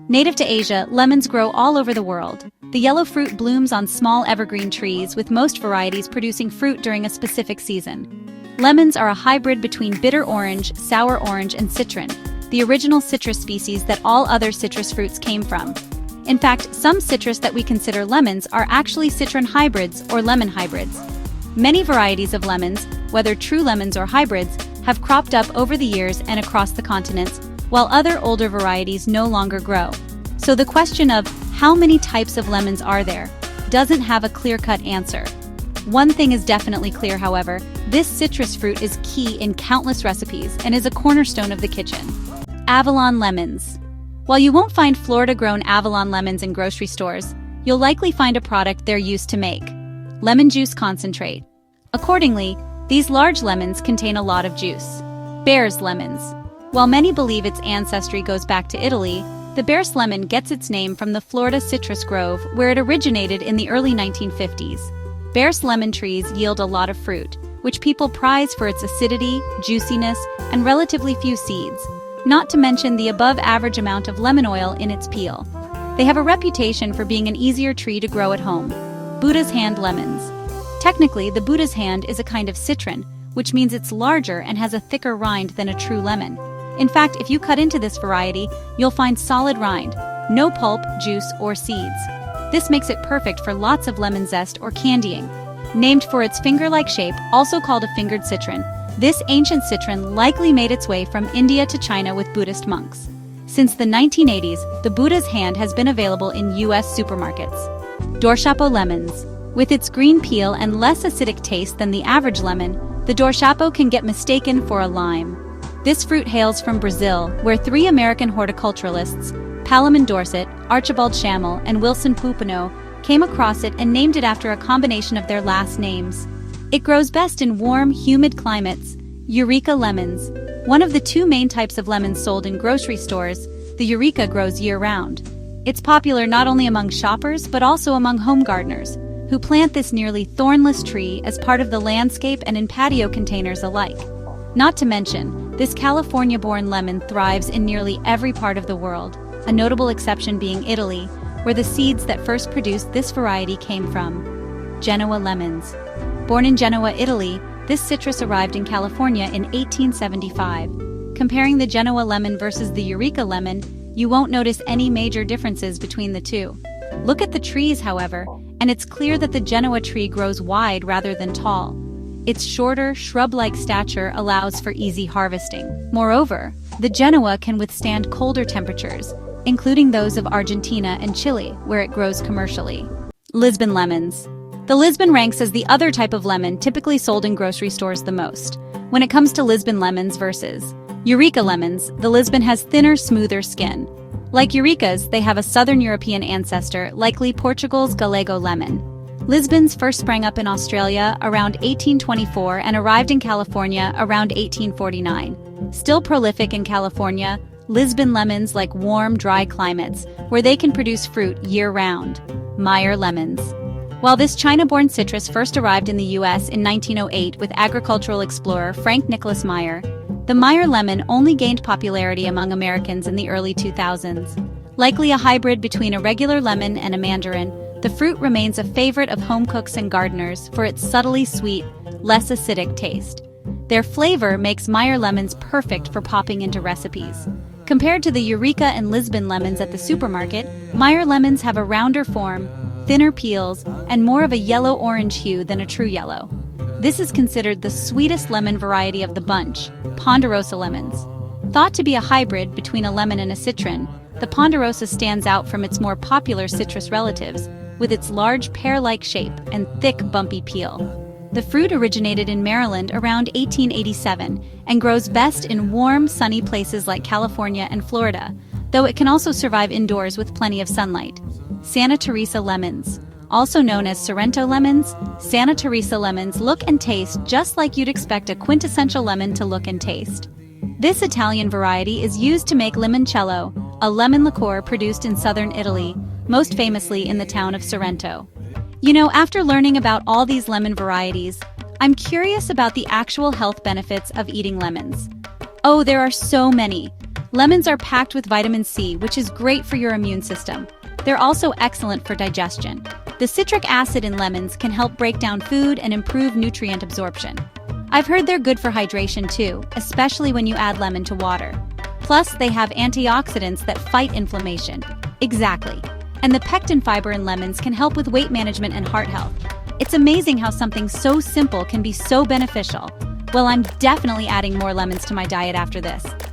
Native to Asia, lemons grow all over the world. The yellow fruit blooms on small evergreen trees, with most varieties producing fruit during a specific season. Lemons are a hybrid between bitter orange, sour orange, and citron, the original citrus species that all other citrus fruits came from. In fact, some citrus that we consider lemons are actually citron hybrids or lemon hybrids. Many varieties of lemons, whether true lemons or hybrids, have cropped up over the years and across the continents, while other older varieties no longer grow. So the question of how many types of lemons are there doesn't have a clear-cut answer. One thing is definitely clear, however: this citrus fruit is key in countless recipes and is a cornerstone of the kitchen. Avalon lemons. While you won't find Florida-grown Avalon lemons in grocery stores, you'll likely find a product they're used to make: lemon juice concentrate. Accordingly, these large lemons contain a lot of juice. Bear's lemons. While many believe its ancestry goes back to Italy, the Bear's lemon gets its name from the Florida citrus grove, where it originated in the early 1950s. Bear's lemon trees yield a lot of fruit, which people prize for its acidity, juiciness, and relatively few seeds, not to mention the above-average amount of lemon oil in its peel. They have a reputation for being an easier tree to grow at home. Buddha's hand lemons. Technically, the Buddha's hand is a kind of citron, which means it's larger and has a thicker rind than a true lemon. In fact, if you cut into this variety, you'll find solid rind, no pulp, juice, or seeds. This makes it perfect for lots of lemon zest or candying. Named for its finger-like shape, also called a fingered citron, this ancient citron likely made its way from India to China with Buddhist monks. Since the 1980s, the Buddha's hand has been available in U.S. supermarkets. Dorshapo lemons. With its green peel and less acidic taste than the average lemon, the dorshapo can get mistaken for a lime. This fruit hails from Brazil, where three American horticulturalists, Palamon Dorset, Archibald Schammel, and Wilson Pupino, came across it and named it after a combination of their last names. It grows best in warm, humid climates. Eureka lemons. One of the two main types of lemons sold in grocery stores, the Eureka grows year-round. It's popular not only among shoppers but also among home gardeners, who plant this nearly thornless tree as part of the landscape and in patio containers alike. Not to mention, this California-born lemon thrives in nearly every part of the world, a notable exception being Italy, where the seeds that first produced this variety came from. Genoa lemons. Born in Genoa, Italy, this citrus arrived in California in 1875. Comparing the Genoa lemon versus the Eureka lemon, you won't notice any major differences between the two. Look at the trees, however, and it's clear that the Genoa tree grows wide rather than tall. Its shorter, shrub-like stature allows for easy harvesting. Moreover, the Genoa can withstand colder temperatures, including those of Argentina and Chile, where it grows commercially. Lisbon lemons. The Lisbon ranks as the other type of lemon typically sold in grocery stores the most. When it comes to Lisbon lemons versus Eureka lemons, the Lisbon has thinner, smoother skin. Like Eurekas, they have a Southern European ancestor, likely Portugal's Gallego lemon. Lisbons first sprang up in Australia around 1824 and arrived in California around 1849. Still prolific in California, Lisbon lemons like warm, dry climates, where they can produce fruit year-round. Meyer lemons. While this China-born citrus first arrived in the U.S. in 1908 with agricultural explorer Frank Nicholas Meyer, the Meyer lemon only gained popularity among Americans in the early 2000s. Likely a hybrid between a regular lemon and a mandarin, the fruit remains a favorite of home cooks and gardeners for its subtly sweet, less acidic taste. Their flavor makes Meyer lemons perfect for popping into recipes. Compared to the Eureka and Lisbon lemons at the supermarket, Meyer lemons have a rounder form, thinner peels, and more of a yellow-orange hue than a true yellow. This is considered the sweetest lemon variety of the bunch, Ponderosa lemons. Thought to be a hybrid between a lemon and a citron, the Ponderosa stands out from its more popular citrus relatives, with its large pear-like shape and thick, bumpy peel. The fruit originated in Maryland around 1887 and grows best in warm, sunny places like California and Florida, though it can also survive indoors with plenty of sunlight. Santa Teresa lemons. Also known as Sorrento lemons, Santa Teresa lemons look and taste just like you'd expect a quintessential lemon to look and taste. This Italian variety is used to make limoncello, a lemon liqueur produced in southern Italy, most famously in the town of Sorrento. You know, after learning about all these lemon varieties, I'm curious about the actual health benefits of eating lemons. Oh, there are so many. Lemons are packed with vitamin C, which is great for your immune system. They're also excellent for digestion. The citric acid in lemons can help break down food and improve nutrient absorption. I've heard they're good for hydration too, especially when you add lemon to water. Plus, they have antioxidants that fight inflammation. Exactly. And the pectin fiber in lemons can help with weight management and heart health. It's amazing how something so simple can be so beneficial. Well, I'm definitely adding more lemons to my diet after this.